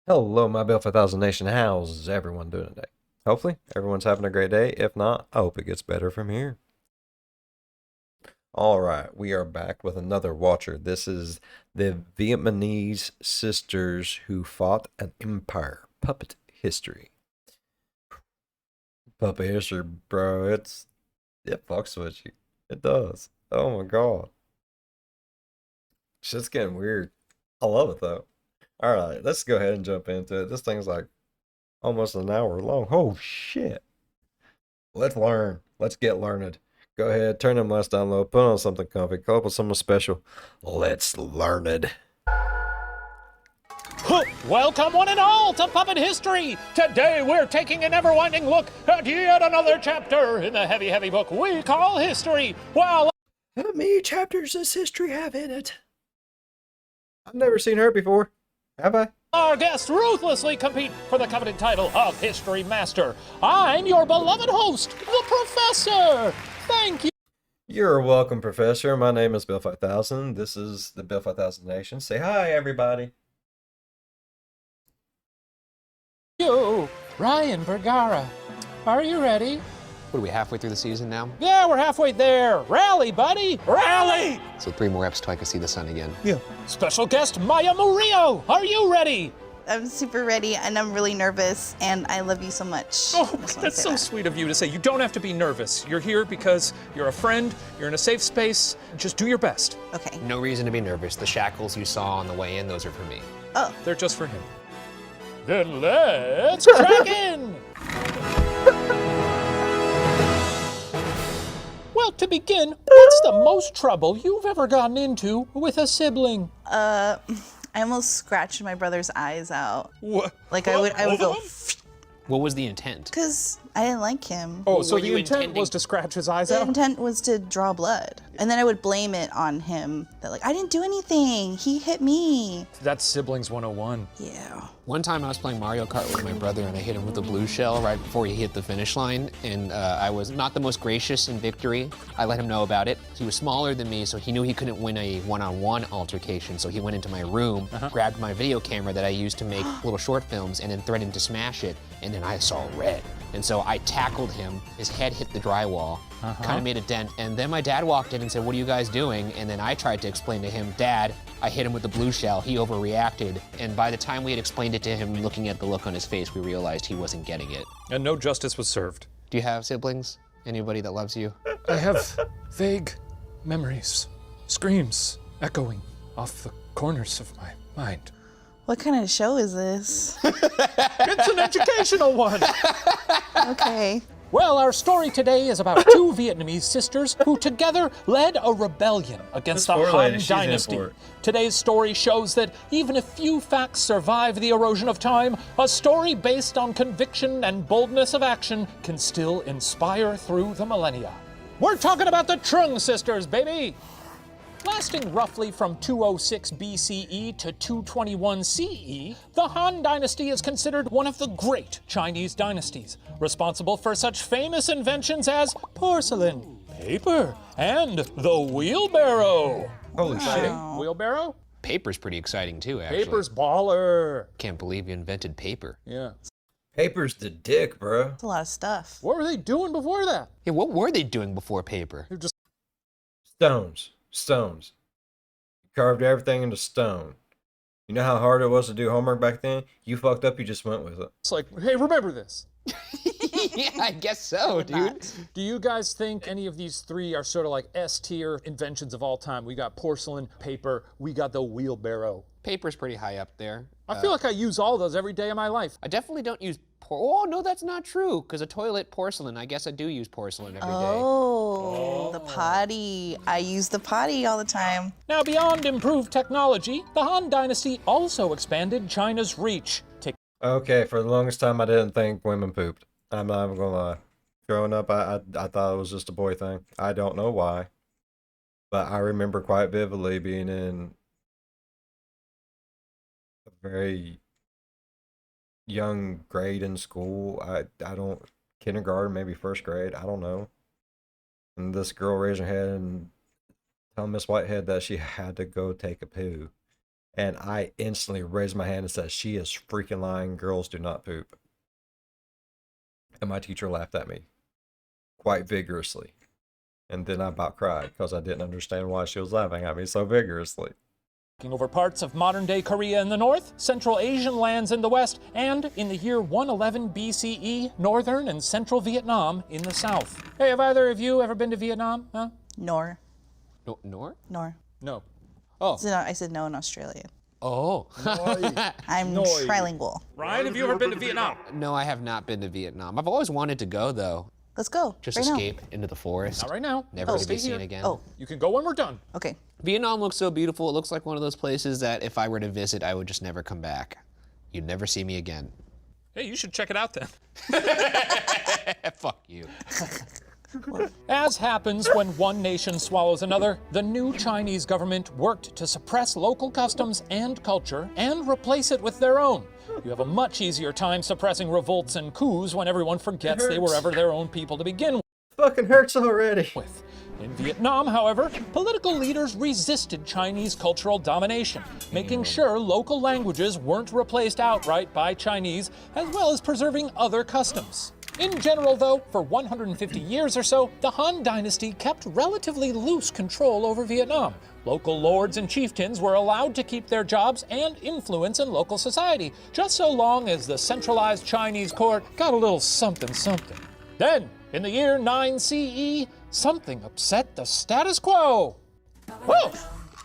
Hello, my Bill 5000 Nation. How's everyone doing today? Hopefully, everyone's having a great day. If not, I hope it gets better from here. All right, we are back with another watcher. This is the Vietnamese sisters who fought an empire. Puppet history. Puppet history, bro. It fucks with you. It does. Oh my god. Shit's getting weird. I love it though. All right, let's go ahead and jump into it. This thing's like almost an hour long. Oh shit. Let's learn. Let's get learned. Go ahead, turn them lights down low, put on something comfy, come up with something special. Let's learn it. Welcome one and all to Puppet History! Today we're taking an ever-winding look at yet another chapter in the heavy, heavy book we call History. While How many chapters does history have in it? I've never seen her before. Have I? our guests ruthlessly compete for the coveted title of History Master, I'm your beloved host, the Professor! Thank you! You're welcome, Professor. My name is Bill 5000. This is the Bill 5000 Nation. Say hi, everybody. Ryan Vergara. Are you ready? What are we, halfway through the season now? Yeah, we're halfway there. Rally, buddy! Rally! So 3 more reps till I can see the sun again. Yeah. Special guest Maya Murillo. Are you ready? I'm super ready and I'm really nervous and I love you so much. Oh, I just wanna that's say so that. sweet of you to say. You don't have to be nervous. You're here because you're a friend, you're in a safe space. Just do your best. Okay. No reason to be nervous. The shackles you saw on the way in, those are for me. Oh, They're just for him. Then let's crack in! Well, to begin, what's the most trouble you've ever gotten into with a sibling? I almost scratched my brother's eyes out. What? Like I would go, What was the intent? because I didn't like him. Oh, so Were the you intent intending- was to scratch his eyes The out? intent was to draw blood. And then I would blame it on him. That like, I didn't do anything. He hit me. That's Siblings 101. Yeah. One time I was playing Mario Kart with my brother and I hit him with a blue shell right before he hit the finish line. And I was not the most gracious in victory. I let him know about it. He was smaller than me, so he knew he couldn't win a one-on-one altercation. So he went into my room, grabbed my video camera that I used to make little short films, and then threatened to smash it. And then I saw red. And so I tackled him. His head hit the drywall, kind of made a dent. And then my dad walked in and said, "What are you guys doing?" And then I tried to explain to him, "Dad, I hit him with the blue shell." He overreacted. And by the time we had explained it to him, looking at the look on his face, we realized he wasn't getting it. And no justice was served. Do you have siblings? Anybody that loves you? I have vague memories, screams echoing off the corners of my mind. What kind of show is this? It's an educational one. Okay. Well, our story today is about two Vietnamese sisters who together led a rebellion against the This poor lady, Han she's in Dynasty. for it. Today's story shows that even if few facts survive the erosion of time, a story based on conviction and boldness of action can still inspire through the millennia. We're talking about the Trung sisters, baby! Lasting roughly from 206 BCE to 221 CE, the Han Dynasty is considered one of the great Chinese dynasties, responsible for such famous inventions as porcelain, paper, and the wheelbarrow. Holy shit. Wheelbarrow? Paper's pretty exciting too, actually. Paper's baller. Can't believe you invented paper. Yeah. Paper's the dick, bro. It's a lot of stuff. What were they doing before that? Yeah, what were they doing before paper? They're just Stones. Stones. Carved everything into stone. You know how hard it was to do homework back then? You fucked up, you just went with it. like, hey, remember this. Yeah, I guess so, dude. Do you guys think any of these three are sort of like S-tier inventions of all time? We got porcelain, paper, we got the wheelbarrow. Paper's pretty high up there. I feel like I use all those every day of my life. I definitely don't use oh, no, that's not true. Because a toilet, porcelain. I guess I do use porcelain every day. Oh, the potty. I use the potty all the time. Now, beyond improved technology, the Han Dynasty also expanded China's reach. Okay, for the longest time I didn't think women pooped. I'm not even gonna lie. Growing up, I thought it was just a boy thing. I don't know why. But I remember quite vividly being in a very young grade in school. I don't kindergarten, maybe first grade, I don't know. And this girl raised her head and tell Miss Whitehead that she had to go take a poo. And I instantly raised my hand and said, she is freaking lying. Girls do not poop. And my teacher laughed at me quite vigorously. And then I about cried because I didn't understand why she was laughing at me so vigorously. Over parts of modern-day Korea in the north, Central Asian lands in the west, and in the year 111 BCE, northern and central Vietnam in the south. Hey, have either of you ever been to Vietnam? Huh? Nor. Nor? Nor. No. So I said no in Australia. Oh. I'm trilingual. Ryan, have you ever been to Vietnam? No, I have not been to Vietnam. I've always wanted to go, though. Let's go. Just right escape into the forest. Not right now. Never to Stay be seen here. again. Oh, You can go when we're done. okay. Vietnam looks so beautiful. It looks like one of those places that if I were to visit, I would just never come back. You'd never see me again. Hey, you should check it out then. Fuck you. As happens when one nation swallows another, the new Chinese government worked to suppress local customs and culture and replace it with their own. You have a much easier time suppressing revolts and coups when everyone forgets they were ever their own people to begin Fucking hurts already. with. In Vietnam, however, political leaders resisted Chinese cultural domination, making sure local languages weren't replaced outright by Chinese, as well as preserving other customs. In general, though, for 150 years or so, the Han Dynasty kept relatively loose control over Vietnam. Local lords and chieftains were allowed to keep their jobs and influence in local society, just so long as the centralized Chinese court got a little something. Then, in the year 9 CE, something upset the status quo. Whoa!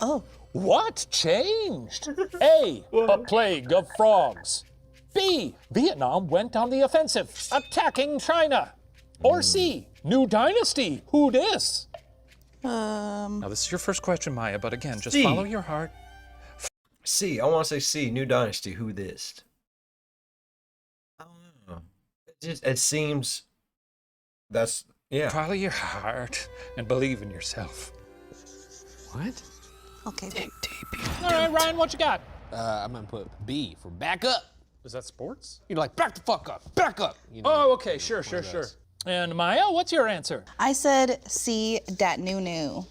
Oh, What changed? A, a plague of frogs. B, Vietnam went on the offensive, attacking China. Or C, new dynasty, who dis? Now, this is your first question, Maya, but again, just C. follow your heart. C. I want to say C. New Dynasty. Who this? I don't know. It seems that's yeah. Follow your heart and believe in yourself. What? okay. All right, Ryan, what you got? I'm gonna put B for back up. Is that sports? You're like, back the fuck up, back up. You know, Oh, okay, sure. And Maya, what's your answer? I said C, Dat New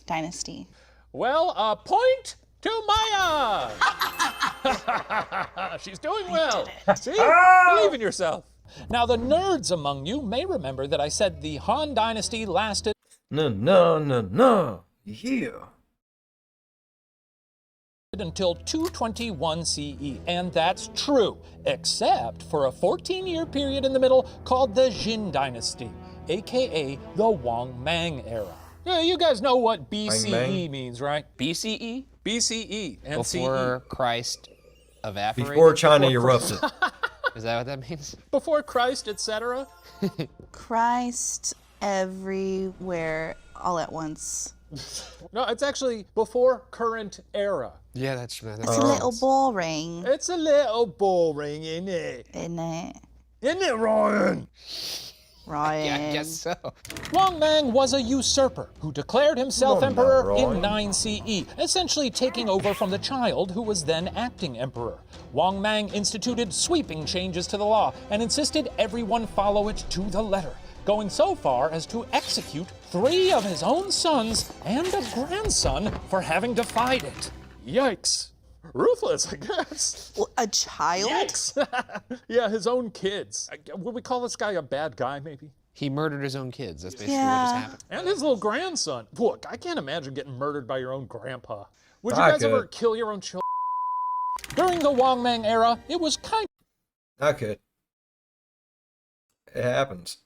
Dynasty. Well, a point to Maya. She's doing well. See? Believe in yourself. Now, the nerds among you may remember that I said the Han Dynasty lasted No. Yeah. until 221 CE, and that's true, except for a 14-year period in the middle called the Jin Dynasty, aka the Wang Mang era. Yeah, you guys know what BCE Mang? means, right? BCE? BCE and Before CE. Christ evaporated? Before China erupted. Is that what that means? Before Christ, etc. Christ everywhere all at once. No, it's actually before current era. Yeah, that's It's a little boring, It's a little boring, isn't it? isn't it? Isn't it, Ryan? Ryan. Yeah, I guess so. Wang Mang was a usurper who declared himself No, emperor not in Ryan. 9 CE, essentially taking over from the child who was then acting emperor. Wang Mang instituted sweeping changes to the law and insisted everyone follow it to the letter, going so far as to execute 3 of his own sons and a grandson for having defied it. Yikes. Ruthless, I guess. A child? Yeah, his own kids. Would we call this guy a bad guy, maybe? He murdered his own kids. That's basically what Yeah. just happened. And his little grandson. Look, I can't imagine getting murdered by your own grandpa. Would you I guys ever could. kill your own children? During the Wang Mang era, it was kind I could. It happens.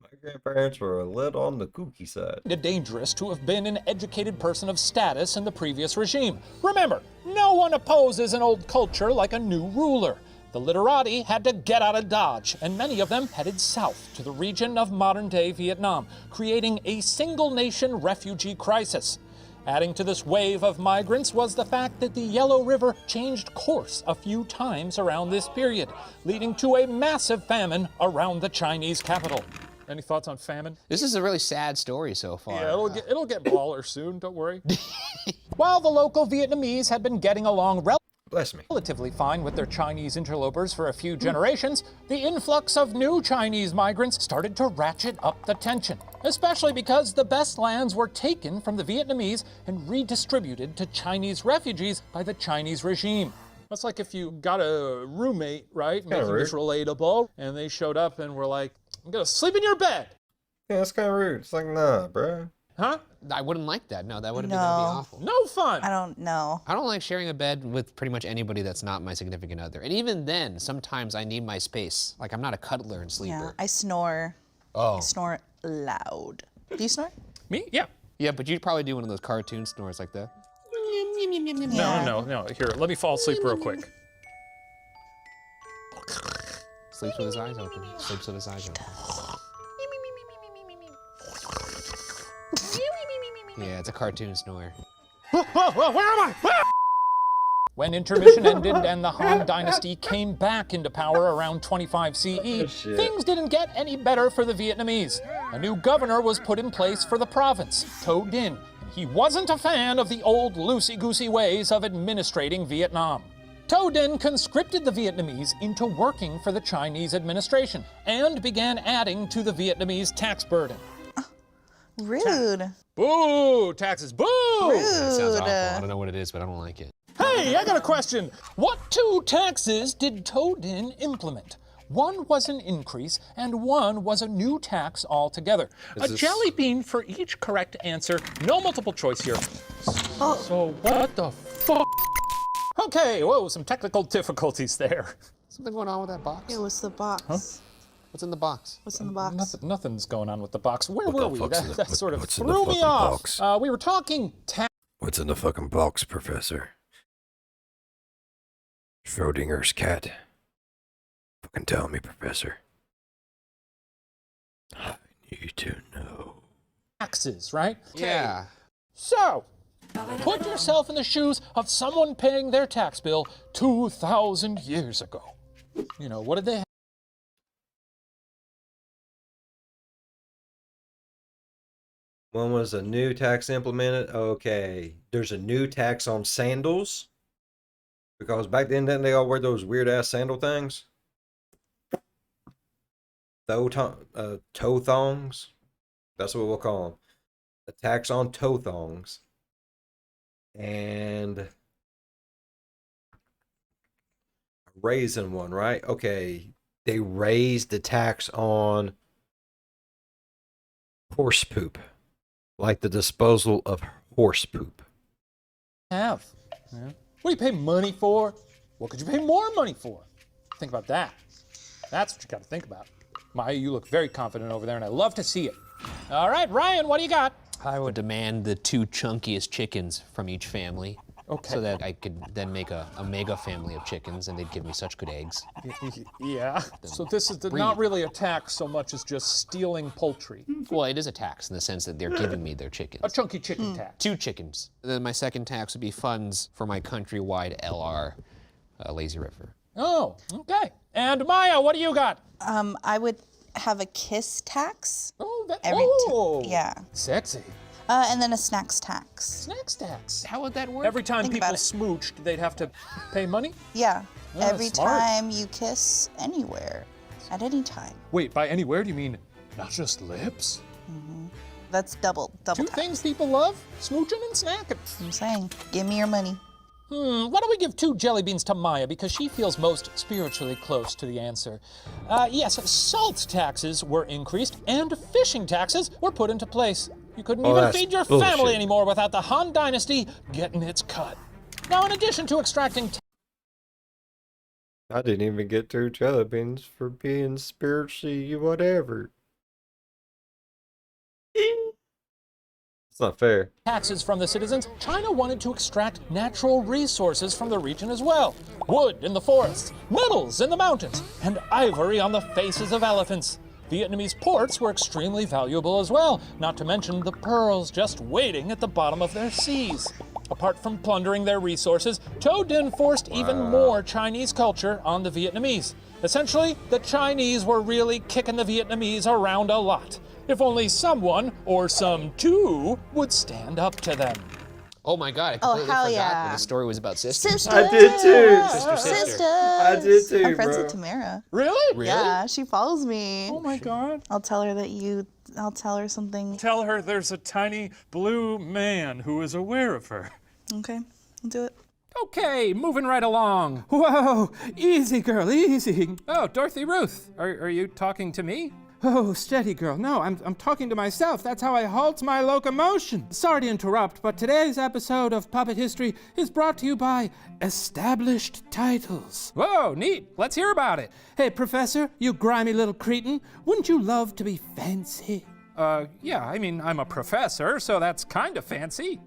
My grandparents were a little on the kooky side. of dangerous to have been an educated person of status in the previous regime. Remember, no one opposes an old culture like a new ruler. The literati had to get out of Dodge, and many of them headed south to the region of modern-day Vietnam, creating a single-nation refugee crisis. Adding to this wave of migrants was the fact that the Yellow River changed course a few times around this period, leading to a massive famine around the Chinese capital. Any thoughts on famine? This is a really sad story so far. Yeah, it'll get baller soon, don't worry. While the local Vietnamese had been getting along Bless me. relatively fine with their Chinese interlopers for a few generations, the influx of new Chinese migrants started to ratchet up the tension, especially because the best lands were taken from the Vietnamese and redistributed to Chinese refugees by the Chinese regime. That's like if you got a roommate, right, making this relatable, and they showed up and were like, I'm gonna sleep in your bed. Yeah, that's kind of rude. It's like, nah, bro. Huh? I wouldn't like that. No, that would be No. awful. No fun. I don't know. I don't like sharing a bed with pretty much anybody that's not my significant other. And even then, sometimes I need my space. Like, I'm not a cuddler and Yeah, sleeper. I snore. Oh. I snore loud. Do you snore? Me? Yeah. Yeah, but you'd probably do one of those cartoon snores like that. Yeah. No. Here, let me fall asleep real quick. Sleeps with his eyes open. Sleeps with his eyes open. Yeah, it's a cartoon snore. Whoa, where am I? When intermission ended and the Han Dynasty came back into power around 25 CE, things didn't get any better for the Vietnamese. A new governor was put in place for the province, Tho Dinh. He wasn't a fan of the old loosey-goosey ways of administrating Vietnam. Tho Dinh conscripted the Vietnamese into working for the Chinese administration and began adding to the Vietnamese tax burden. Rude. Boo! Taxes, boo! That sounds awful. I Rude. don't know what it is, but I don't like it. Hey, I got a question. What two taxes did Tho Dinh implement? One was an increase, and one was a new tax altogether. A jelly bean for each correct answer. No multiple choice here. So what the fuck? Okay, whoa, some technical difficulties there. Something going on with that box? Yeah, what's the box? What's in the box? What's in the box? Nothing's going on with the box. Where were we? That sort of what's in the threw me fucking off. box? We were talking What's in the fucking box, Professor? Schrodinger's cat. Fucking tell me, Professor. I need to know. taxes, right? Yeah. So, put yourself in the shoes of someone paying their tax bill 2,000 years ago. You know, what did they have? When was a new tax implemented? Okay. There's a new tax on sandals. Because back then, didn't they all wear those weird ass sandal things? Toe thongs. That's what we'll call them. A tax on toe thongs. And a raisin one, right? Okay. They raised the tax on horse poop. Like the disposal of horse poop. Have? Yeah. What do you pay money for? What could you pay more money for? Think about that. That's what you got to think about. Maya, you look very confident over there, and I love to see it. All right, Ryan, what do you got? I would demand the 2 chunkiest chickens from each family. Okay. So that I could then make a mega family of chickens, and they'd give me such good eggs. Yeah. So this is breed. not really a tax so much as just stealing poultry. Well, it is a tax in the sense that they're giving me their A chickens. chunky chicken tax. 2 chickens. Then my second tax would be funds for my countrywide LR, Lazy River. Oh, okay. And Maya, what do you got? I would have a kiss tax. Oh, that. Every oh, yeah. Sexy. And then a snacks tax. Snacks tax. How would that work? Every time Think people about it. smooched, they'd have to pay money? Yeah. Oh, Every smart. time you kiss anywhere, at any time. Wait, by anywhere do you mean not just lips? That's double Two tax. things people love, smooching and snacking. I'm saying, give me your money. Why don't we give 2 jelly beans to Maya because she feels most spiritually close to the answer. Yes, salt taxes were increased and fishing taxes were put into place. You couldn't even that's feed your bullshit. family anymore without the Han Dynasty getting its cut. Now, in addition to extracting I didn't even get 2 jelly beans for being spiritually whatever. It's not fair. taxes from the citizens, China wanted to extract natural resources from the region as well. Wood in the forests, metals in the mountains, and ivory on the faces of elephants. Vietnamese ports were extremely valuable as well, not to mention the pearls just waiting at the bottom of their seas. Apart from plundering their resources, Tho Dinh forced even more Chinese culture on the Vietnamese. Essentially, the Chinese were really kicking the Vietnamese around a lot. If only someone, or some two, would stand up to them. Oh my god, I Oh, completely hell forgot yeah. that the story was about sisters. Sisters. I did too. Sisters. I did too, I'm friends bro. with Tamara. Really? Really? Yeah, she follows me. Oh my god. I'll tell her I'll tell her something. Tell her there's a tiny blue man who is aware of her. Okay, I'll do it. Okay, moving right along. Whoa, easy, girl, easy. Oh, Dorothy Ruth, are you talking to me? Oh, steady, girl. No, I'm talking to myself. That's how I halt my locomotion. Sorry to interrupt, but today's episode of Puppet History is brought to you by Established Titles. Whoa, neat. Let's hear about it. Hey, Professor, you grimy little cretin, wouldn't you love to be fancy? Yeah, I mean, I'm a professor, so that's kind of fancy.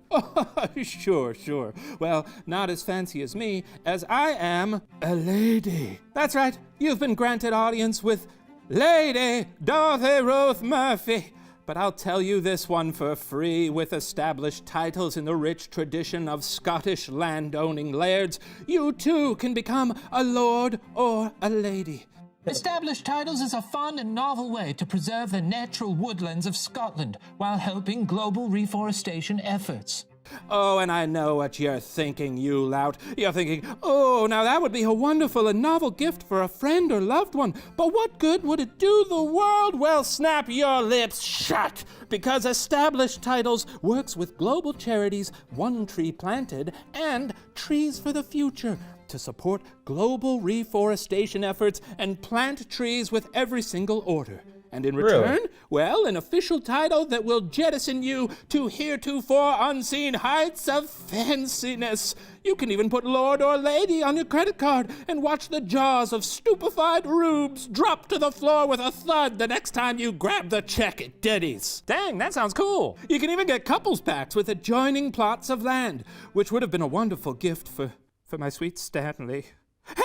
Sure. Well, not as fancy as me, as I am a lady. That's right, you've been granted audience with Lady Dorothy Ruth Murphy. But I'll tell you this one for free. With established titles in the rich tradition of Scottish land-owning lairds, you too can become a lord or a lady. Established Titles is a fun and novel way to preserve the natural woodlands of Scotland while helping global reforestation efforts. Oh, and I know what you're thinking, you lout. You're thinking, oh, now that would be a wonderful and novel gift for a friend or loved one. But what good would it do the world? Well, snap your lips shut. Because Established Titles works with global charities One Tree Planted and Trees for the Future to support global reforestation efforts and plant trees with every single order. And in return, Really? well, an official title that will jettison you to heretofore unseen heights of fanciness. You can even put Lord or Lady on your credit card and watch the jaws of stupefied rubes drop to the floor with a thud the next time you grab the check at Denny's. Dang, that sounds cool. You can even get couples packs with adjoining plots of land, which would have been a wonderful gift for my sweet Stanley.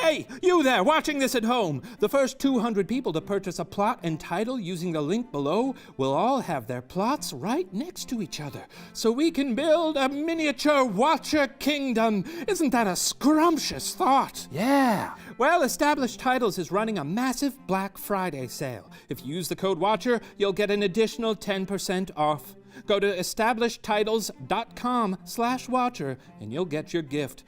Hey, you there, watching this at home! The first 200 people to purchase a plot and title using the link below will all have their plots right next to each other, so we can build a miniature Watcher kingdom. Isn't that a scrumptious thought? Yeah. Well, Established Titles is running a massive Black Friday sale. If you use the code WATCHER, you'll get an additional 10% off. Go to establishedtitles.com/watcher and you'll get your gift.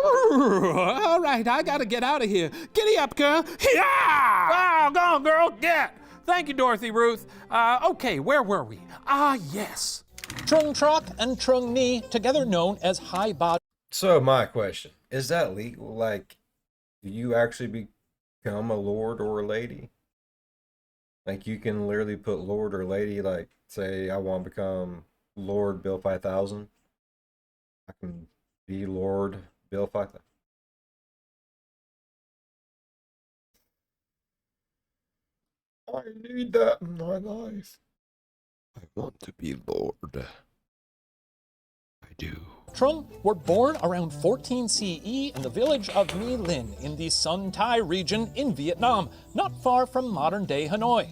All right, I gotta get out of here. Giddy up, girl. Yeah! Wow, go on, girl, get! Thank you, Dorothy Ruth. Okay, where were we? Yes. Trung Troc and Trung Ni, together known as high body. So my question, is that legal? Like, do you actually become a lord or a lady? Like, you can literally put lord or lady, like, say I want to become Lord Bill 5000. I can be Lord Bill 5000. I need that in my life. I want to be Lord. I do. Trung were born around 14 CE in the village of My Linh in the Son Tai region in Vietnam, not far from modern-day Hanoi.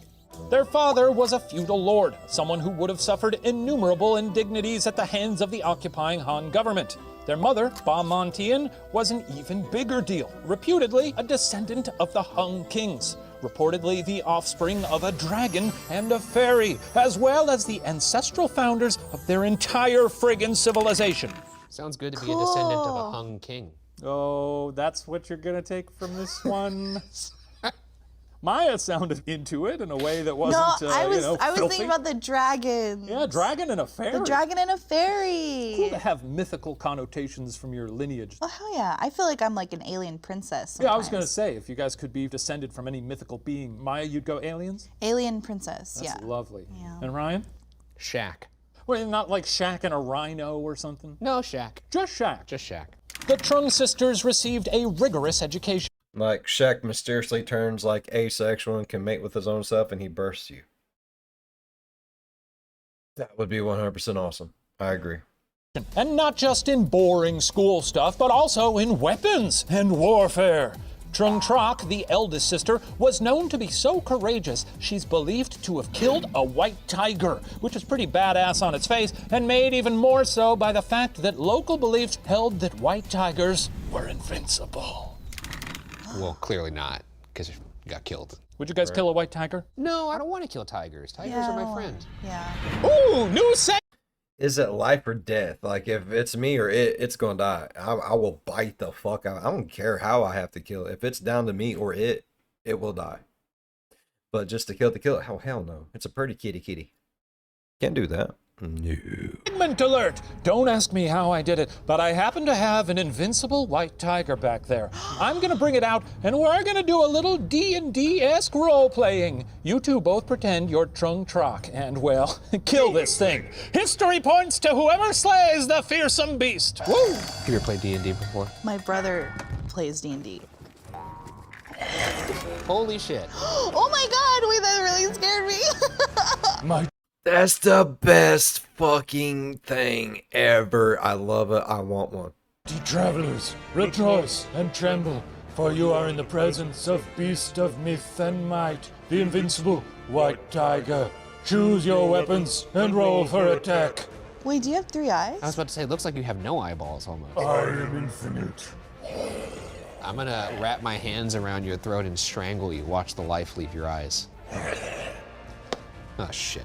Their father was a feudal lord, someone who would have suffered innumerable indignities at the hands of the occupying Han government. Their mother, Ba Man Tien, was an even bigger deal, reputedly a descendant of the Hung kings, reportedly the offspring of a dragon and a fairy, as well as the ancestral founders of their entire friggin' civilization. Sounds good to be a descendant of a hung king. Oh, that's what you're gonna take from this one? Maya sounded into it in a way that wasn't, I was filthy. thinking about the dragon. Yeah, dragon and a fairy. The dragon and a fairy. Cool to have mythical connotations from your lineage. Oh, hell yeah. I feel like I'm like an alien princess sometimes. Yeah, I was gonna say, if you guys could be descended from any mythical being, Maya, you'd go aliens? Alien princess, That's yeah. lovely. Yeah. And Ryan? Shaq. Well, not like Shaq and a rhino or something? No, Shaq. Just Shaq. Just Shaq. The Trung sisters received a rigorous education. Like, Shaq mysteriously turns like asexual and can mate with his own self and he bursts you. That would be 100% awesome. I agree. And not just in boring school stuff, but also in weapons and warfare. Trung Troc, the eldest sister, was known to be so courageous she's believed to have killed a white tiger, which is pretty badass on its face, and made even more so by the fact that local beliefs held that white tigers were invincible. Well, clearly not, because you got killed. Would you guys kill a white tiger? No, I don't want to kill tigers. Tigers are my friend. Yeah. Ooh, new set! is it life or death? Like if it's me or it's gonna die. I will bite the fuck out. I don't care how I have to kill it. If it's down to me or it will die. But just to kill it, oh hell no. It's a pretty kitty. Can't do that. No. Segment alert! Don't ask me how I did it, but I happen to have an invincible white tiger back there. I'm gonna bring it out, and we're gonna do a little D&D-esque role-playing. You two both pretend you're Trung Troc, and, well, kill this thing. History points to whoever slays the fearsome beast. Woo! Have you ever played D&D before? My brother plays D&D. Holy shit. Oh my god, wait, that really scared me. My That's the best fucking thing ever. I love it. I want one. Ye travelers, rejoice and tremble, for you are in the presence of beast of myth and might, the invincible white tiger. Choose your weapons and roll for attack. Wait, do you have 3 eyes? I was about to say, it looks like you have no eyeballs almost. I am infinite. I'm gonna wrap my hands around your throat and strangle you. Watch the life leave your eyes. Oh, shit.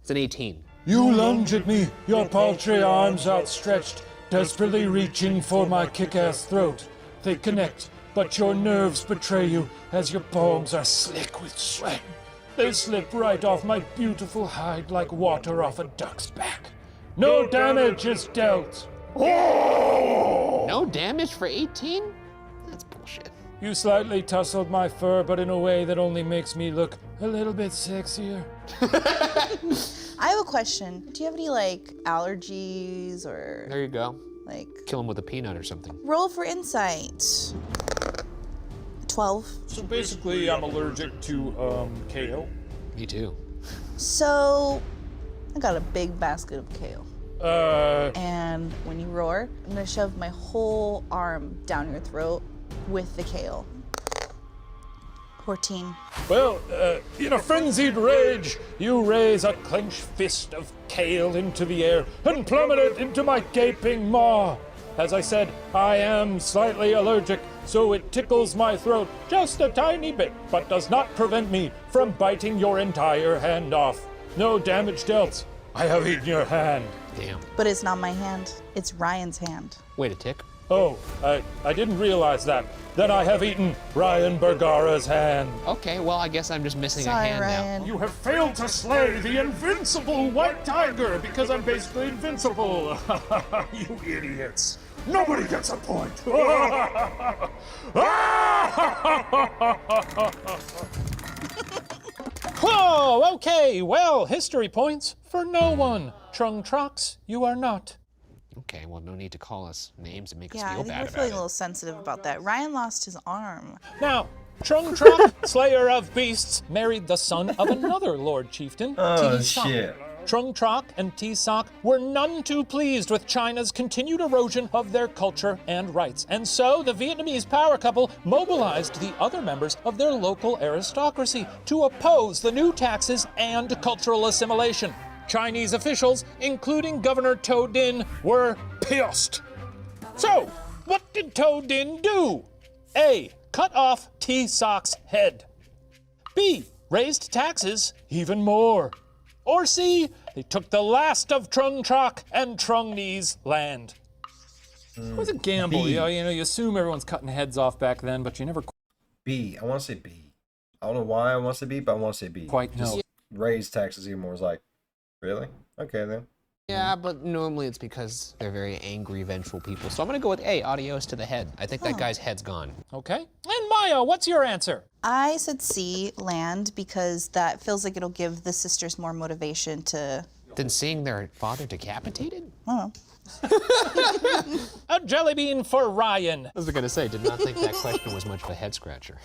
It's an 18. You lunge at me, your paltry arms outstretched, desperately reaching for my kick-ass throat. They connect, but your nerves betray you as your palms are slick with sweat. They slip right off my beautiful hide like water off a duck's back. No damage is dealt. No damage for 18? That's bullshit. You slightly tussled my fur, but in a way that only makes me look a little bit sexier. I have a question. Do you have any, like, allergies or, There you go. like, Kill him with a peanut or something. roll for insight? 12. So basically, I'm allergic to, kale. Me too. So, I got a big basket of kale. And when you roar, I'm gonna shove my whole arm down your throat with the kale. 14. Well, in a frenzied rage, you raise a clenched fist of kale into the air and plummet it into my gaping maw. As I said, I am slightly allergic, so it tickles my throat just a tiny bit, but does not prevent me from biting your entire hand off. No damage dealt. I have eaten your hand. Damn. But it's not my hand, it's Ryan's hand. Wait a tick. Oh, I didn't realize that. Then I have eaten Ryan Bergara's hand. Okay, well, I guess I'm just missing a Sorry, hand Ryan. You have failed to slay the invincible white tiger because I'm basically invincible. You idiots. Nobody gets a point. Oh, okay. Well, history points for no one. Trung Trocs, you are not. Okay, well, no need to call us names and make us Yeah, I feel think bad we're about feeling a it. little sensitive about that. Ryan lost his arm. Now, Trung Troc, slayer of beasts, married the son of another lord chieftain, Oh, T-Soc. shit. Trung Troc and T-Soc were none too pleased with China's continued erosion of their culture and rights, and so the Vietnamese power couple mobilized the other members of their local aristocracy to oppose the new taxes and cultural assimilation. Chinese officials, including Governor To Din, were pissed. So, what did To Din do? A. Cut off T-Soc's head. B. Raised taxes even more. Or C. They took the last of Trung Troc and Trung Ni's land. It was a gamble. B. You assume everyone's cutting heads off back then, but you never B. I want to say B. I don't know why I want to say B, but I want to say B. quite know. Raise taxes even more is like, really? Okay then. Yeah, but normally it's because they're very angry, vengeful people. So I'm gonna go with A, adios to the head. I think that guy's head's gone. Okay. And Maya, what's your answer? I said C, land, because that feels like it'll give the sisters more motivation to, Then seeing their father decapitated? I don't know. A jelly bean for Ryan. I was gonna say, did not think that question was much of a head scratcher.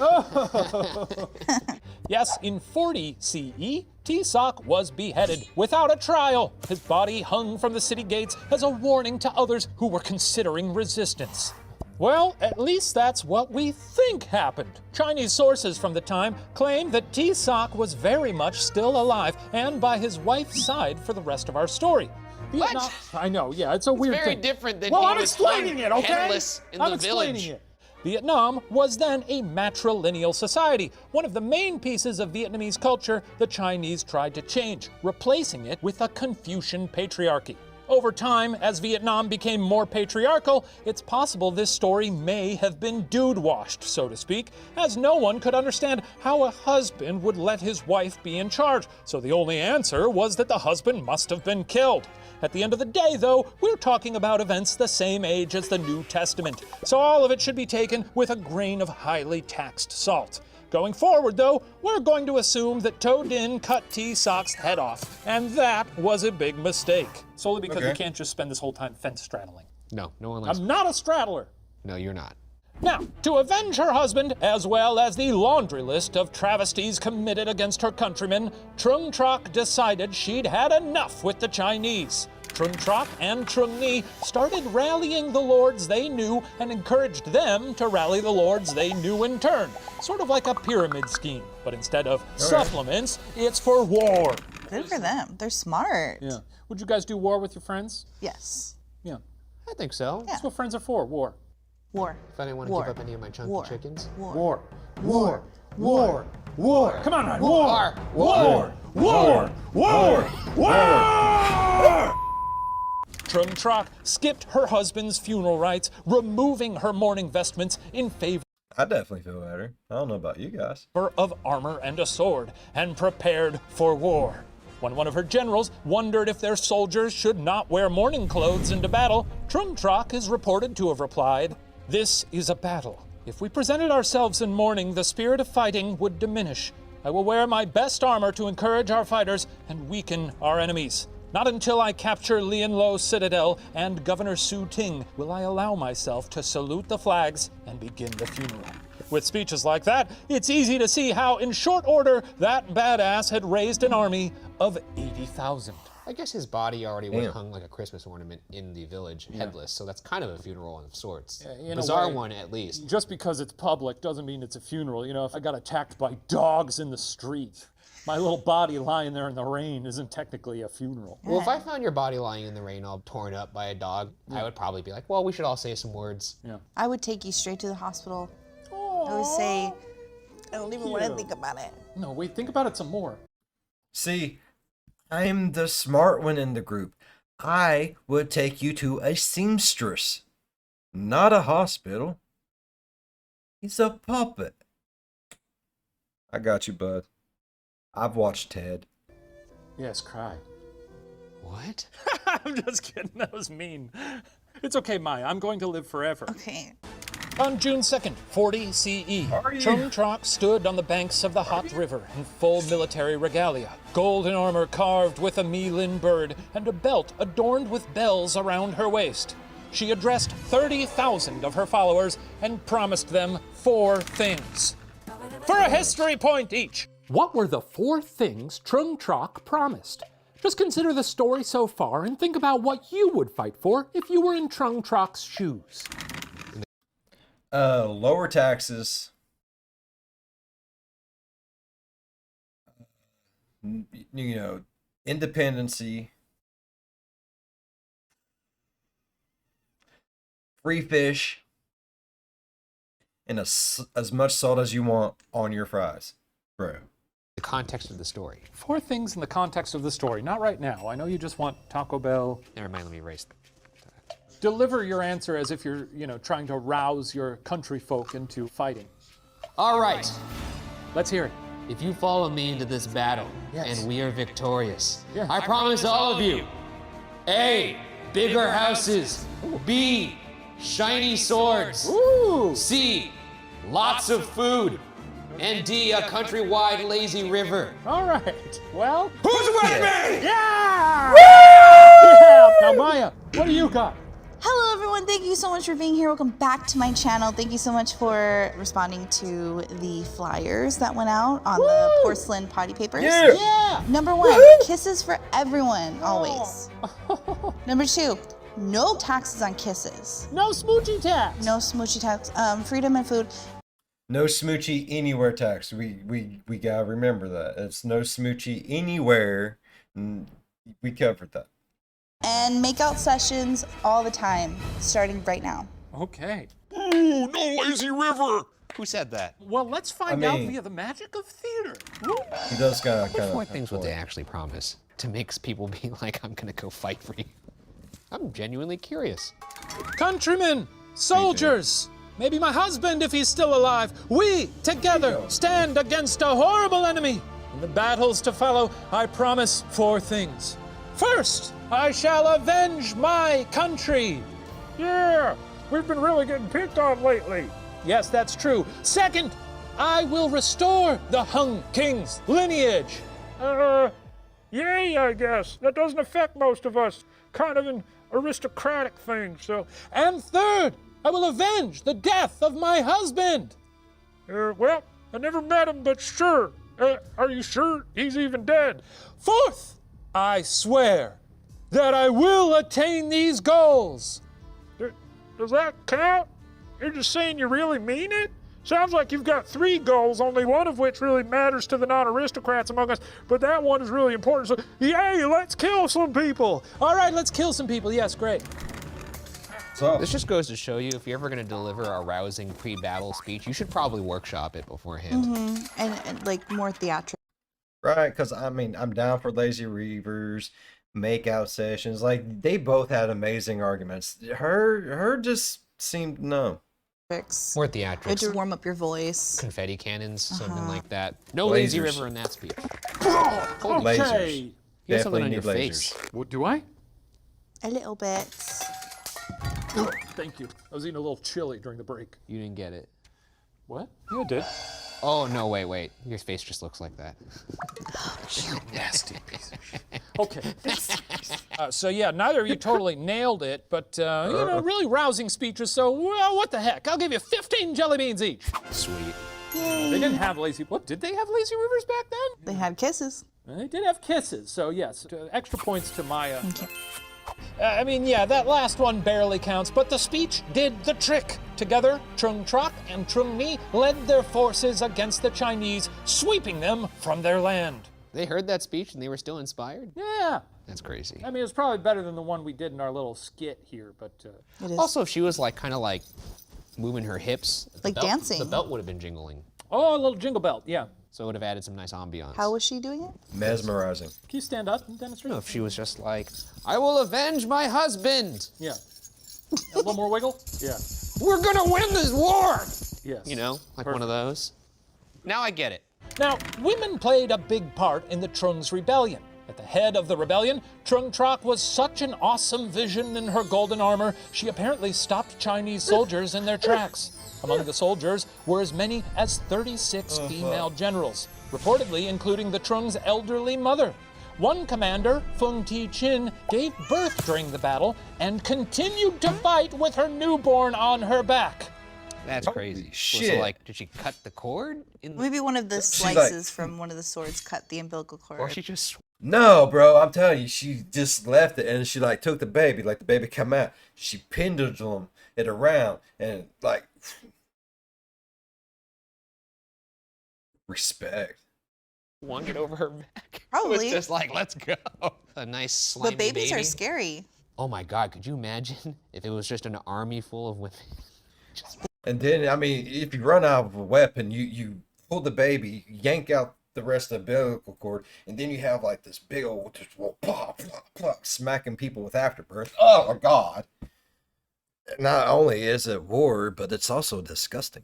Yes, in 40 CE, T-Soc was beheaded without a trial. His body hung from the city gates as a warning to others who were considering resistance. Well, at least that's what we think happened. Chinese sources from the time claim that T-Soc was very much still alive and by his wife's side for the rest of our story. What? I know, yeah, it's a weird Very thing. different than well, he I'm was explaining hung it, okay? headless in I'm the explaining village. it. Vietnam was then a matrilineal society. One of the main pieces of Vietnamese culture the Chinese tried to change, replacing it with a Confucian patriarchy. Over time, as Vietnam became more patriarchal, it's possible this story may have been dude-washed, so to speak, as no one could understand how a husband would let his wife be in charge, so the only answer was that the husband must have been killed. At the end of the day, though, we're talking about events the same age as the New Testament, so all of it should be taken with a grain of highly taxed salt. Going forward, though, we're going to assume that Toe Din cut T-Sock's head off, and that was a big mistake. Solely because we can't just spend this whole time fence straddling. No, no one likes. I'm not a straddler. No, you're not. Now, to avenge her husband, as well as the laundry list of travesties committed against her countrymen, Trung Troc decided she'd had enough with the Chinese. Trung Troc and Trung Ni started rallying the lords they knew and encouraged them to rally the lords they knew in turn. Sort of like a pyramid scheme, but instead of supplements, it's for war. Good for them. They're smart. Yeah. Would you guys do war with your friends? Yes. Yeah. I think so. Yeah. That's what friends are for, war. War. If I didn't want to War. give up any of my chunky War. chickens. War. War. War. War. War. Come on, Ryan. War. War. War. War. War. Trung Troc skipped her husband's funeral rites, removing her mourning vestments in favor I definitely feel better. I don't know about you guys. of armor and a sword, and prepared for war. When one of her generals wondered if their soldiers should not wear mourning clothes into battle, Trung Troc is reported to have replied, "This is a battle. If we presented ourselves in mourning, the spirit of fighting would diminish. I will wear my best armor to encourage our fighters and weaken our enemies. Not until I capture Lien Lo Citadel and Governor Su Ting will I allow myself to salute the flags and begin the funeral." With speeches like that, it's easy to see how, in short order, that badass had raised an army of 80,000. I guess his body already was Damn. hung like a Christmas ornament in the village, headless, so that's kind of a funeral of sorts. in a Bizarre way. one, at least. Just because it's public doesn't mean it's a funeral. You know, if I got attacked by dogs in the street, my little body lying there in the rain isn't technically a funeral. Well, if I found your body lying in the rain all torn up by a dog, I would probably be like, well, we should all say some words. Yeah. I would take you straight to the hospital. I would say, I don't even want to think about it. No, wait, think about it some more. See, I'm the smart one in the group. I would take you to a seamstress, not a hospital. He's a puppet. I got you, bud. I've watched Ted. Yes, cry. What? I'm just kidding. That was mean. It's okay, Maya. I'm going to live forever. Okay. On June 2nd, 40 CE, Trung Troc stood on the banks of the hot river in full military regalia, golden armor carved with a Milin bird, and a belt adorned with bells around her waist. She addressed 30,000 of her followers and promised them 4 things. For a history point each. What were the 4 things Trung Troc promised? Just consider the story so far and think about what you would fight for if you were in Trung Troc's shoes. Lower taxes. You know, independency. Free fish. And as much salt as you want on your fries, bro. The context of the story. 4 things in the context of the story, not right now. I know you just want Taco Bell. Never mind, let me erase that. Deliver your answer as if you're, trying to rouse your country folk into fighting. All right. Let's hear it. If you follow me into this battle, Yes. and we are victorious, Yeah. I promise all of you, A, bigger houses, B, shiny swords, Ooh! C, lots of food, and D, a countrywide lazy river. All right. Well, Who's with me? yeah! Yeah! Now, Maya, what do you got? Hello everyone, thank you so much for being here. Welcome back to my channel. Thank you so much for responding to the flyers that went out on the porcelain potty papers. Yeah! Number 1, kisses for everyone, always. Number 2, no taxes on kisses. No smoochy tax. No smoochy tax, freedom and food. No smoochy anywhere tax. We gotta remember that. It's no smoochy anywhere. We covered that. And makeout sessions all the time, starting right now. Okay. Ooh, no lazy river. Who said that? Well, let's find I out mean- via the magic of theater. Woo. He does kind What of. things would they actually promise to make people be like, I'm gonna go fight for you? I'm genuinely curious. Countrymen, soldiers, maybe my husband if he's still alive, we together stand against a horrible enemy. In the battles to follow, I promise 4 things. First, I shall avenge my country. Yeah, we've been really getting picked on lately. Yes, that's true. Second, I will restore the Hung King's lineage. Yay, I guess. That doesn't affect most of us. Kind of an aristocratic thing, so. And third, I will avenge the death of my husband. Well, I never met him, but sure. Are you sure he's even dead? Fourth, I swear that I will attain these goals. Does that count? You're just saying you really mean it? Sounds like you've got 3 goals, only one of which really matters to the non-aristocrats among us, but that one is really important, so yay, let's kill some people! All right, let's kill some people, yes, great. So, This just goes to show you, if you're ever gonna deliver a rousing pre-battle speech, you should probably workshop it beforehand. And like more theatrical. right, because I mean, I'm down for lazy reavers, makeout sessions. Like, they both had amazing arguments. Her just seemed numb. More You had theatrics. to warm up your voice. Confetti cannons, something like that. No lazy Lasers. river in that speech. Lasers. You have something Definitely on your need face. lasers. What, do I? A little bit. Thank you. I was eating a little chili during the break. You didn't get it. What? Yeah, I did. Oh, no, wait. Your face just looks like that. Nasty piece of shit. Okay. So yeah, neither of you totally nailed it, but you know, really rousing speeches. So well, what the heck? I'll give you 15 jelly beans each. Sweet. They didn't have lazy. What did they have lazy rivers back then? They had kisses. They did have kisses. So yes, extra points to Maya. I mean, yeah, that last one barely counts, but the speech did the trick. Together, Trung Trok and Trung Ni led their forces against the Chinese, sweeping them from their land. They heard that speech and they were still inspired? Yeah. That's crazy. I mean, it's probably better than the one we did in our little skit here, but It is. Also, if she was like kind of like moving her hips, the Like belt- dancing. The belt would have been jingling, oh, a little jingle belt, yeah. so it would have added some nice ambiance. How was she doing it? Mesmerizing. Can you stand up and demonstrate? No, if she was just like, I will avenge my husband. Yeah. A little more wiggle? Yeah. We're gonna win this war. Yes. You know, like one of those. Now I get it. Now, women played a big part in the Trung's rebellion. At the head of the rebellion, Trung Trok was such an awesome vision in her golden armor, she apparently stopped Chinese soldiers in their tracks. Among the soldiers were as many as 36 female generals, reportedly including the Trung's elderly mother. One commander, Fung Ti Chin, gave birth during the battle and continued to fight with her newborn on her back. That's crazy. shit. So like, did she cut the cord? Maybe one of the like- slices from one of the swords cut the umbilical cord. Or she just No, bro, I'm telling you, she just left it and she like took the baby, like the baby come out. She pendulum it around and like respect. swung it over her back. Probably. It was just like, let's go. A nice slimy But babies baby. are scary. Oh my God, could you imagine if it was just an army full of women? And then I mean, if you run out of a weapon, you pull the baby, yank out the rest of the umbilical cord, and then you have like this big old just plop, plop, plop, smacking people with afterbirth. Oh my God. Not only is it war, but it's also disgusting.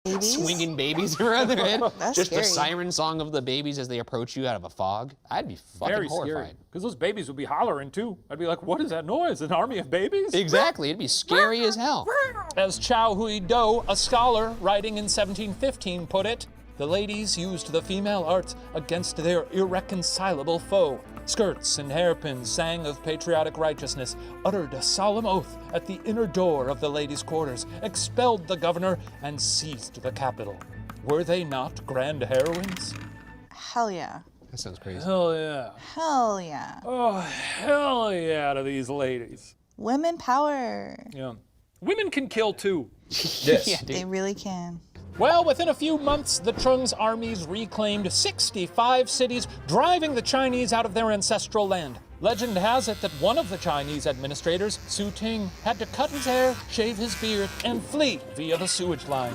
Babies? Swinging babies around their head. That's Just the scary. siren song of the babies as they approach you out of a fog. I'd be fucking Very horrified. scary. Because those babies would be hollering too. I'd be like, what is that noise? An army of babies? Exactly, it'd be scary as hell. As Chow Hui Do, a scholar writing in 1715, put it, the ladies used the female arts against their irreconcilable foe. Skirts and hairpins sang of patriotic righteousness, uttered a solemn oath at the inner door of the ladies' quarters, expelled the governor, and seized the capital. Were they not grand heroines? Hell yeah. That sounds crazy. Hell yeah. Hell yeah. Oh, hell yeah to these ladies. Women power. Yeah. Women can kill too. Yes. Yeah, dude. They really can. Well, within a few months, the Trung's armies reclaimed 65 cities, driving the Chinese out of their ancestral land. Legend has it that one of the Chinese administrators, Su Ting, had to cut his hair, shave his beard, and flee via the sewage line.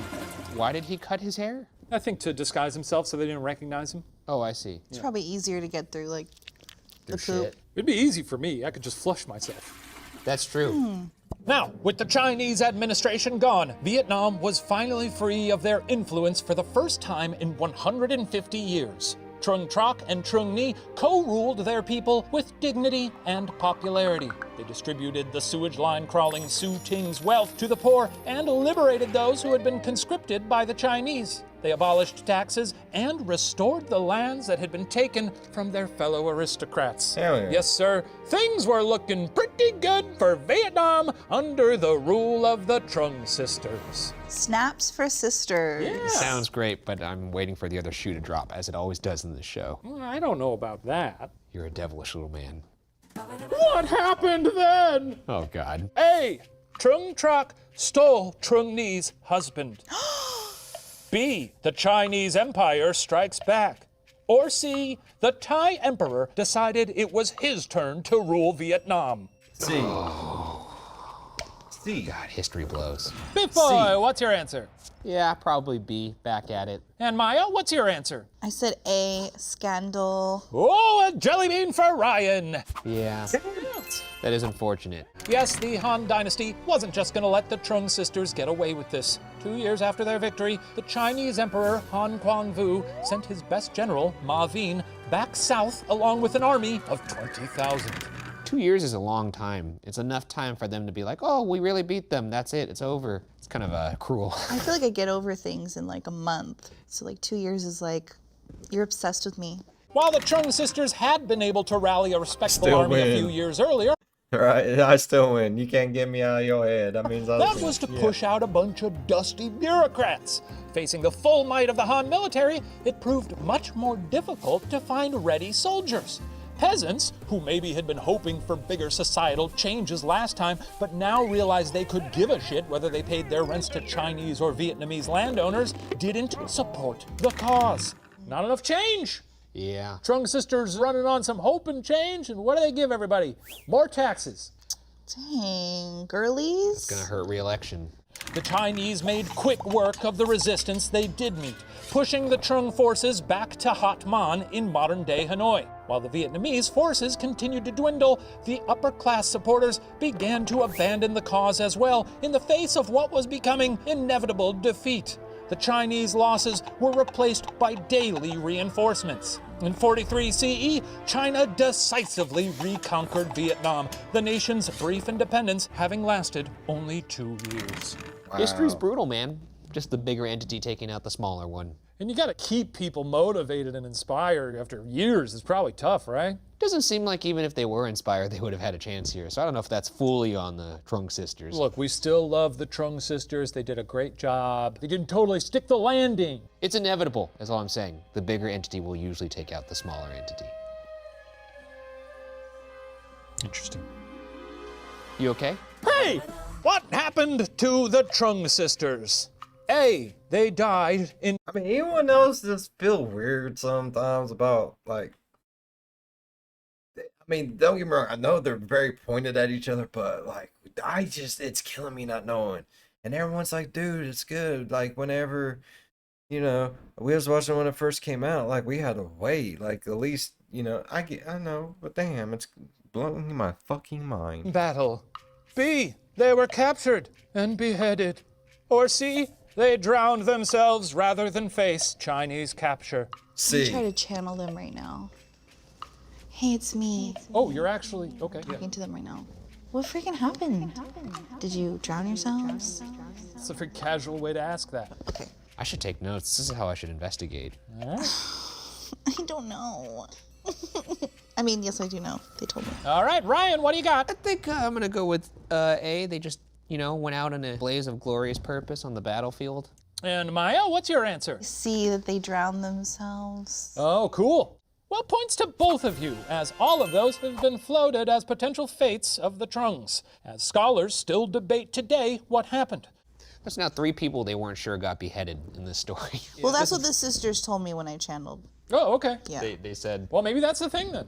Why did he cut his hair? I think to disguise himself so they didn't recognize him. Oh, I see. It's probably easier to get through, like, the poop. Shit. It'd be easy for me. I could just flush myself. That's true. Now, with the Chinese administration gone, Vietnam was finally free of their influence for the first time in 150 years. Trung Troc and Trung Ni co-ruled their people with dignity and popularity. They distributed the sewage line crawling Su Ting's wealth to the poor and liberated those who had been conscripted by the Chinese. They abolished taxes and restored the lands that had been taken from their fellow aristocrats. Hell yeah. Yes, sir. Things were looking pretty good for Vietnam under the rule of the Trung sisters. Snaps for sisters. Yeah. Sounds great, but I'm waiting for the other shoe to drop, as it always does in this show. Well, I don't know about that. You're a devilish little man. What happened then? Oh, God. A. Trung Troc stole Trung Ni's husband. B. The Chinese Empire strikes back. Or C. The Thai Emperor decided it was his turn to rule Vietnam. C. C. God, history blows. Biff Boy, what's your answer? Yeah, probably B. Back at it. And Maya, what's your answer? I said A, scandal. Oh, a jelly bean for Ryan. Yeah. That is unfortunate. Yes, the Han Dynasty wasn't just going to let the Trung sisters get away with this. 2 years after their victory, the Chinese Emperor Han Kuang-Vu sent his best general, Ma Vin, back south along with an army of 20,000. 2 years is a long time. It's enough time for them to be like, oh, we really beat them. That's it. It's over. It's kind of cruel. I feel like I get over things in like a month. So like 2 years is like, you're obsessed with me. While the Trung sisters had been able to rally a respectable Still army a win. few years earlier, Right, I still win. You can't get me out of your head. That means that was to push out a bunch of dusty bureaucrats. Facing the full might of the Han military, it proved much more difficult to find ready soldiers. Peasants, who maybe had been hoping for bigger societal changes last time, but now realized they could give a shit whether they paid their rents to Chinese or Vietnamese landowners, didn't support the cause. Not enough change. Yeah. Trung sisters running on some hope and change, and what do they give everybody? More taxes. Dang, girlies. It's gonna hurt re-election. The Chinese made quick work of the resistance they did meet, pushing the Trung forces back to Hat Man in modern-day Hanoi. While the Vietnamese forces continued to dwindle, the upper-class supporters began to abandon the cause as well in the face of what was becoming inevitable defeat. The Chinese losses were replaced by daily reinforcements. In 43 CE, China decisively reconquered Vietnam, the nation's brief independence having lasted only 2 years. History's brutal, man. Just the bigger entity taking out the smaller one. And you gotta keep people motivated and inspired after years. It's probably tough, right? Doesn't seem like even if they were inspired, they would have had a chance here. So I don't know if that's fully on the Trung sisters. Look, we still love the Trung sisters. They did a great job. They didn't totally stick the landing. It's inevitable, is all I'm saying. The bigger entity will usually take out the smaller entity. Interesting. You okay? Hey! What happened to the Trung sisters? A. They died in... I mean, anyone else just feel weird sometimes about, like, I mean, don't get me wrong, I know they're very pointed at each other, but, like, it's killing me not knowing. And everyone's like, dude, it's good. Like, whenever, we was watching when it first came out, like, we had to wait. Like, at least, I know, but damn, it's blowing my fucking mind. battle. B. They were captured and beheaded. Or C. They drowned themselves rather than face Chinese capture. I'm trying to channel them right now. Hey, it's me. Oh, you're actually... Okay, yeah. Talking to them right now. What freaking happened? Did you drown yourselves? It's a very casual way to ask that. Okay. I should take notes. This is how I should investigate. I don't know. I mean, yes, I do know. They told me. All right, Ryan, what do you got? I think I'm gonna go with A. They just, went out in a blaze of glorious purpose on the battlefield. And Maya, what's your answer? See that they drowned themselves. Oh, cool. Well, points to both of you, as all of those have been floated as potential fates of the Trungs, as scholars still debate today what happened. There's now 3 people they weren't sure got beheaded in this story. Well, that's what the sisters told me when I channeled. Oh, okay. Yeah. They said, Well, maybe that's the thing then.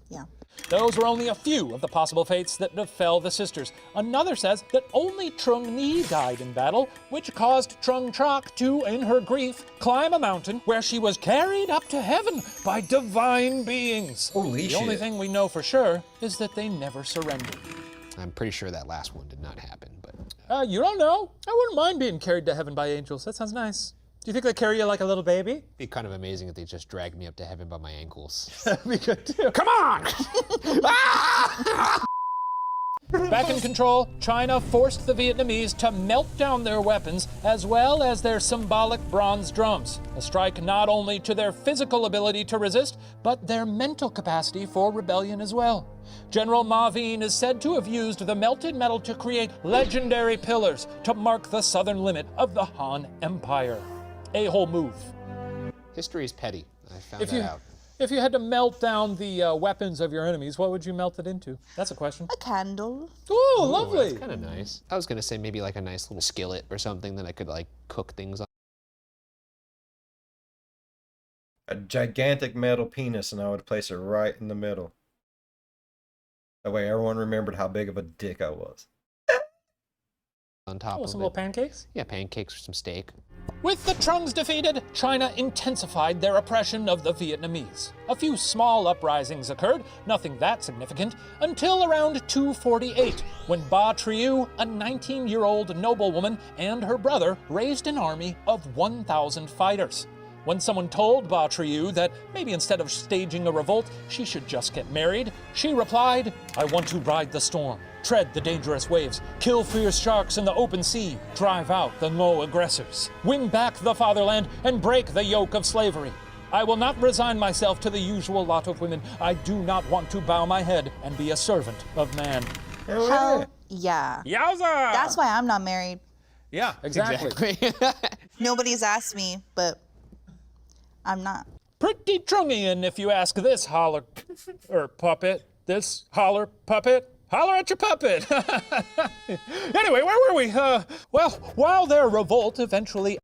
Yeah. Those were only a few of the possible fates that befell the sisters. Another says that only Trung Ni died in battle, which caused Trung Trok to, in her grief, climb a mountain where she was carried up to heaven by divine beings. Holy the shit. only thing we know for sure is that they never surrendered. I'm pretty sure that last one did not happen, but You don't know. I wouldn't mind being carried to heaven by angels. That sounds nice. Do you think they carry you like a little baby? it'd be kind of amazing if they just dragged me up to heaven by my ankles. That'd be good too. Come on! Back in control, China forced the Vietnamese to melt down their weapons as well as their symbolic bronze drums, a strike not only to their physical ability to resist, but their mental capacity for rebellion as well. General Ma Vien is said to have used the melted metal to create legendary pillars to mark the southern limit of the Han Empire. A-hole move. History is petty. I found that out. If you had to melt down the weapons of your enemies, what would you melt it into? That's a question. A candle. Ooh, lovely. That's kind of nice. I was gonna say maybe like a nice little skillet or something that I could like cook things on. A gigantic metal penis, and I would place it right in the middle. That way everyone remembered how big of a dick I was. On top Oh, of some it. little pancakes? Yeah, pancakes or some steak. With the Trungs defeated, China intensified their oppression of the Vietnamese. A few small uprisings occurred, nothing that significant, until around 248, when Ba Trieu, a 19-year-old noblewoman, and her brother raised an army of 1,000 fighters. When someone told Ba Trieu that maybe instead of staging a revolt, she should just get married, she replied, "I want to ride the storm, tread the dangerous waves, kill fierce sharks in the open sea, drive out the no aggressors, win back the fatherland, and break the yoke of slavery. I will not resign myself to the usual lot of women. I do not want to bow my head and be a servant of man." Hell yeah. Yowza! That's why I'm not married. Yeah, exactly. Nobody's asked me, but I'm not. Pretty Trungian, if you ask this holler, puppet. This holler puppet. Holler at your puppet. Anyway, where were we? Well, while their revolt eventually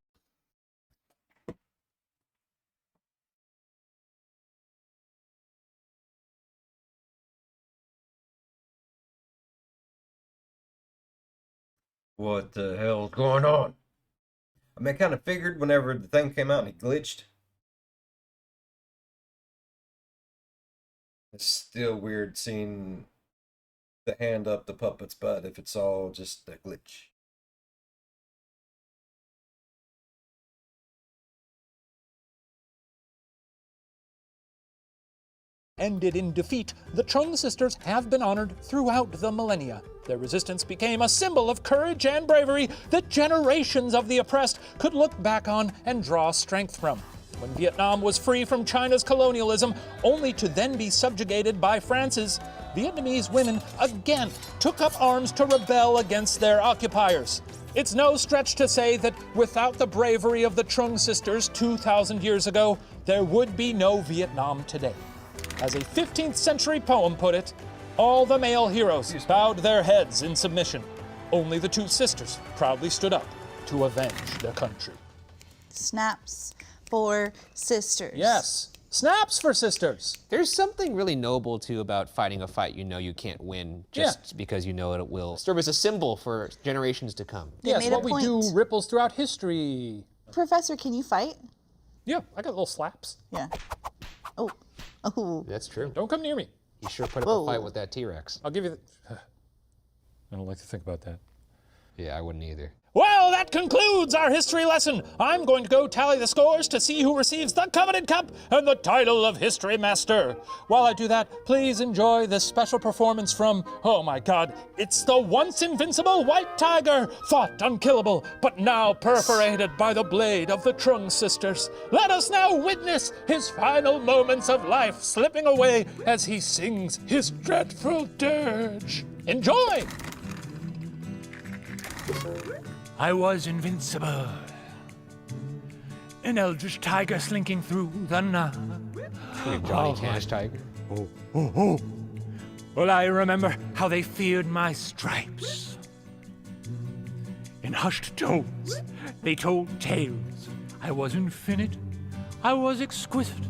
What the hell's going on? I mean, I kind of figured whenever the thing came out and it glitched. It's still weird seeing the hand up the puppet's butt if it's all just a glitch. ended in defeat, the Trung sisters have been honored throughout the millennia. Their resistance became a symbol of courage and bravery that generations of the oppressed could look back on and draw strength from. When Vietnam was free from China's colonialism, only to then be subjugated by France's, Vietnamese women again took up arms to rebel against their occupiers. It's no stretch to say that without the bravery of the Trung sisters 2,000 years ago, there would be no Vietnam today. As a 15th century poem put it, all the male heroes bowed their heads in submission. Only the two sisters proudly stood up to avenge their country. Snaps for sisters. Yes, snaps for sisters. There's something really noble, too, about fighting a fight you know you can't win just because you know it will serve as a symbol for generations to come. Yes, made a what we do point. ripples throughout history. Professor, can you fight? Yeah, I got little slaps. Yeah. Oh. Oh. That's true. Don't come near me. You sure put up Whoa. a fight with that T-Rex. I'll give you the... I don't like to think about that. Yeah, I wouldn't either. Well, that concludes our history lesson. I'm going to go tally the scores to see who receives the coveted cup and the title of History Master. While I do that, please enjoy this special performance from, oh my God, it's the once invincible White Tiger, thought unkillable, but now perforated by the blade of the Trung sisters. Let us now witness his final moments of life slipping away as he sings his dreadful dirge. Enjoy! I was invincible, an eldritch tiger slinking through the night. Johnny Cash Tiger. Well, I remember how they feared my stripes. In hushed tones, they told tales. I was infinite, I was exquisite,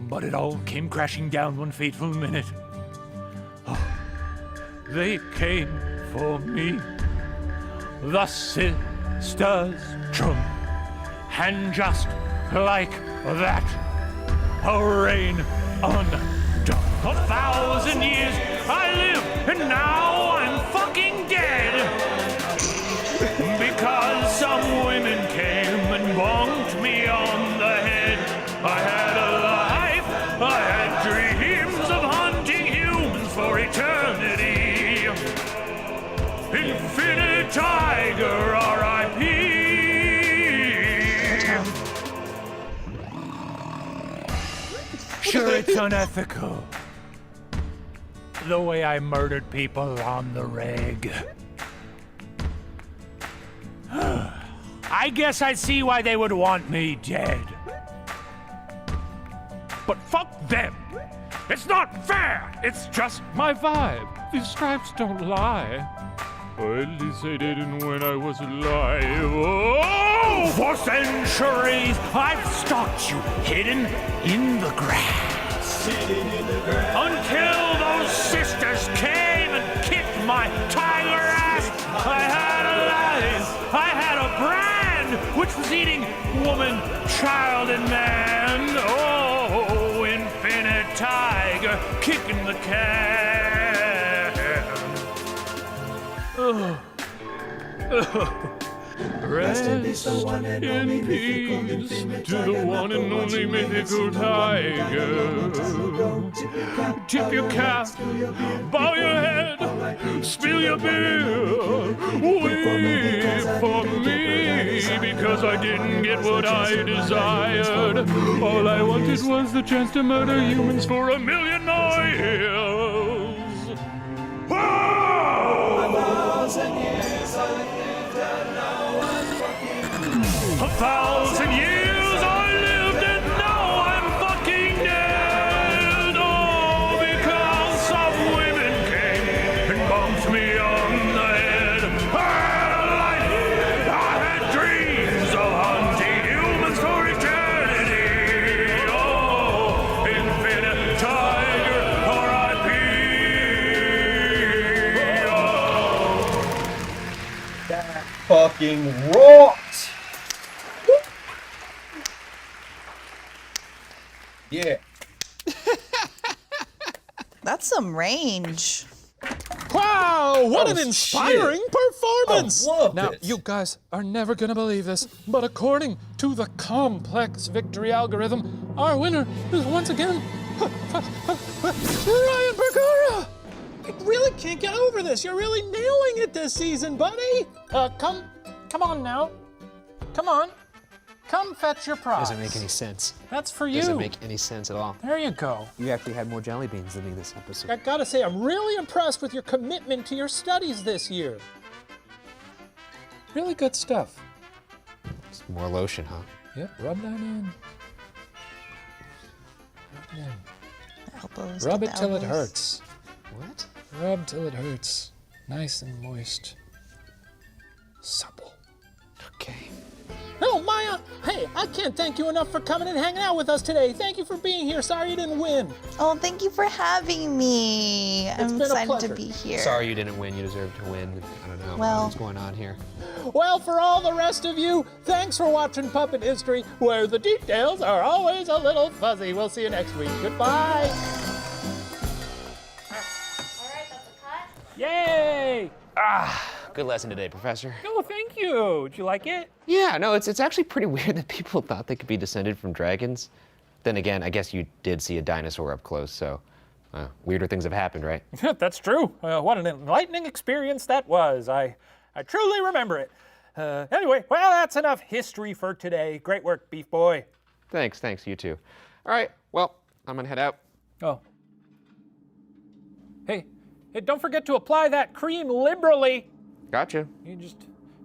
but it all came crashing down one fateful minute. they came for me. The sisters true. And just like that, a rain undone. 1,000 years I live, and now I'm fucking dead. Because some women came and bonked me on the head. I had a life, I had dreams of hunting humans for eternity. Infinite Tiger, R.I.P. Sure, it's unethical. The way I murdered people on the reg. I guess I see why they would want me dead. But fuck them. It's not fair. It's just my vibe. These stripes don't lie. Or at least they didn't when I was alive. Oh! For centuries, I've stalked you hidden in the grass. Until those sisters came and kicked my tiger ass. I had a life. I had a brand which was eating woman, child, and man. Oh, infinite tiger kicking the can. Rest in peace to the one and only mythical tiger. Tip your cap, bow your head, spill your beer, weep for me, because I didn't get what I desired. All I wanted was the chance to murder humans for 1,000,000 more years. Whoa! 1,000 years I lived and now I'm fucking 1,000 years I lived and now I'm fucking dead. Oh, because some women came and bumped me on the head. I had a life, I had dreams of hunting humans for eternity. Oh, infinite tiger, R.I.P. That fucking rocked! Yeah. That's some range. Wow, what an Oh, inspiring performance! I loved Now, it. you guys are never gonna believe this, but according to the complex victory algorithm, our winner is once again Ryan Bergara! I really can't get over this. You're really nailing it this season, buddy. Come on now. Come on. Come fetch your prize. Doesn't make any sense. That's for you. Doesn't make any sense at all. There you go. You actually had more jelly beans than me this episode. I gotta say, I'm really impressed with your commitment to your studies this year. Really good stuff. It's more lotion, huh? Yep, rub that in. Rub it in. Elbows. Rub get it the till it elbows. hurts. What? Rub till it hurts. Nice and moist. Supple. Okay. Oh, Maya! Hey, I can't thank you enough for coming and hanging out with us today. Thank you for being here. Sorry you didn't win. Oh, thank you for having me. I'm been a excited to pleasure. be here. Sorry you didn't win. You deserve to win. I don't know Well- what's going on here. Well, for all the rest of you, thanks for watching Puppet History, where the details are always a little fuzzy. We'll see you next week. Goodbye. Alright, that's a cut. Yay! Good lesson today, Professor. Oh, thank you. Did you like it? Yeah, no, it's actually pretty weird that people thought they could be descended from dragons. Then again, I guess you did see a dinosaur up close, so weirder things have happened, right? That's true. What an enlightening experience that was. I truly remember it. Anyway, well, that's enough history for today. Great work, Beef Boy. Thanks, you too. All right, well, I'm gonna head out. Oh. Hey, don't forget to apply that cream liberally. Gotcha. You just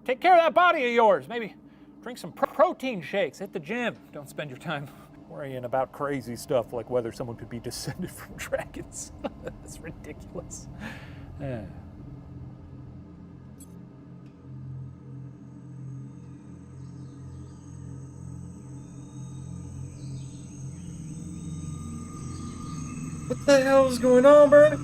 take care of that body of yours. Maybe drink some protein shakes, hit the gym. Don't spend your time worrying about crazy stuff like whether someone could be descended from dragons. That's ridiculous. What the hell is going on, bro?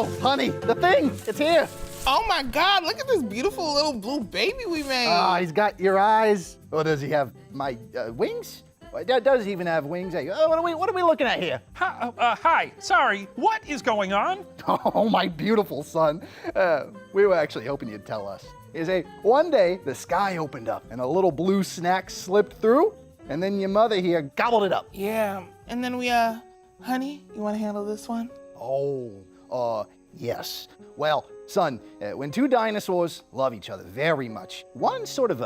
Oh, honey, the thing, it's here. Oh my God, look at this beautiful little blue baby we made. He's got your eyes. Oh, does he have my wings? Does he even have wings? Hey, what are we looking at here? Hi, sorry, what is going on? Oh, my beautiful son. We were actually hoping you'd tell us. One day, the sky opened up and a little blue snack slipped through, and then your mother here gobbled it up. Yeah, and then we, honey, you wanna handle this one? Oh, yes. Well, son, when two dinosaurs love each other very much, one sort of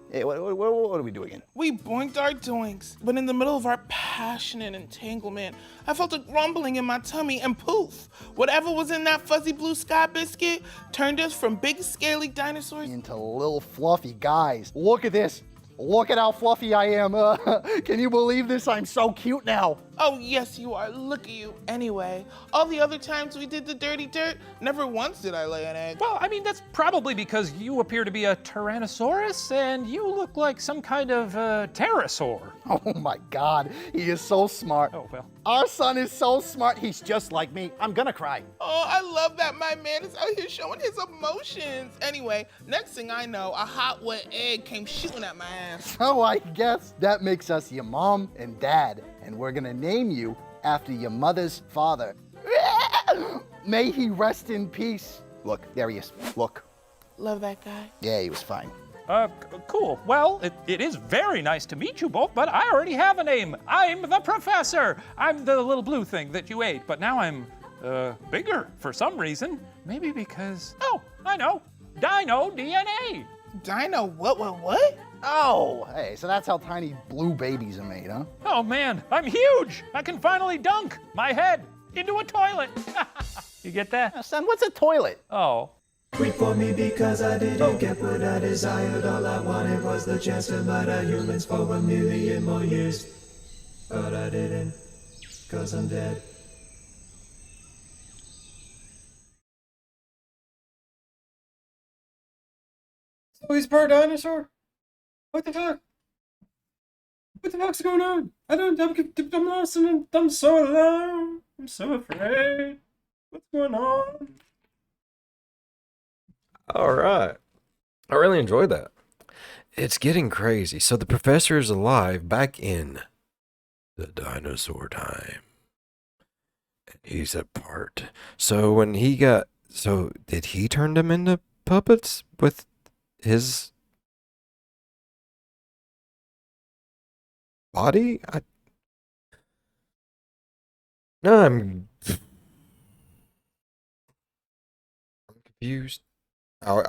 hey, what are we doing again? We boinked our doinks, but in the middle of our passionate entanglement, I felt a grumbling in my tummy and poof, whatever was in that fuzzy blue sky biscuit turned us from big scaly dinosaurs Into little fluffy guys. Look at this. Look at how fluffy I am. Can you believe this? I'm so cute now. Oh, yes, you are. Look at you. Anyway, all the other times we did the dirty dirt, never once did I lay an egg. Well, I mean, that's probably because you appear to be a Tyrannosaurus and you look like some kind of pterosaur. Oh my God, he is so smart. Oh, well. Our son is so smart, he's just like me. I'm gonna cry. Oh, I love that my man is out here showing his emotions. Anyway, next thing I know, a hot, wet egg came shooting at my ass. So I guess that makes us your mom and dad, and we're gonna name you after your mother's father. May he rest in peace. Look, there he is. Look. Love that guy. Yeah, he was fine. Cool. Well, it is very nice to meet you both, but I already have a name. I'm the professor. I'm the little blue thing that you ate, but now I'm, bigger for some reason. Maybe because, oh, I know, Dino DNA. Dino, what? Oh, hey, so that's how tiny blue babies are made, huh? Oh man, I'm huge. I can finally dunk my head into a toilet. You get that? Now, son, what's a toilet? Oh. Wait for me because I didn't get what I desired. All I wanted was the chance to murder humans for 1,000,000 more years. But I didn't, cause I'm dead. So he's part dinosaur? What the fuck? What the fuck's going on? I'm lost and I'm so alone. I'm so afraid. What's going on? All right. I really enjoyed that. It's getting crazy. So the professor is alive back in the dinosaur time. And he's a part. So when he got... So did he turn them into puppets with his body? No, I'm confused. I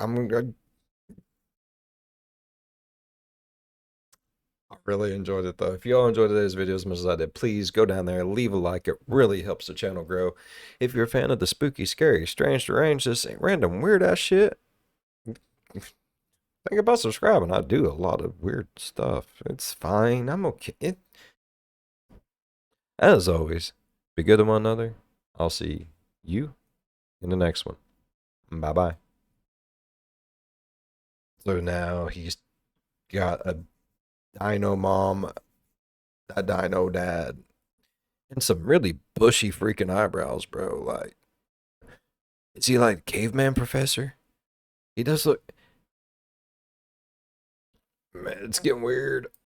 really enjoyed it though. If y'all enjoyed today's video as much as I did, please go down there, leave a like. It really helps the channel grow. If you're a fan of the spooky, scary, strange, deranged, just random weird ass shit, think about subscribing. I do a lot of weird stuff. It's fine. I'm okay. As always, be good to one another. I'll see you in the next one. Bye-bye. So now he's got a dino mom, a dino dad, and some really bushy freaking eyebrows, bro. Like, is he like caveman professor? He does look... Man, it's getting weird.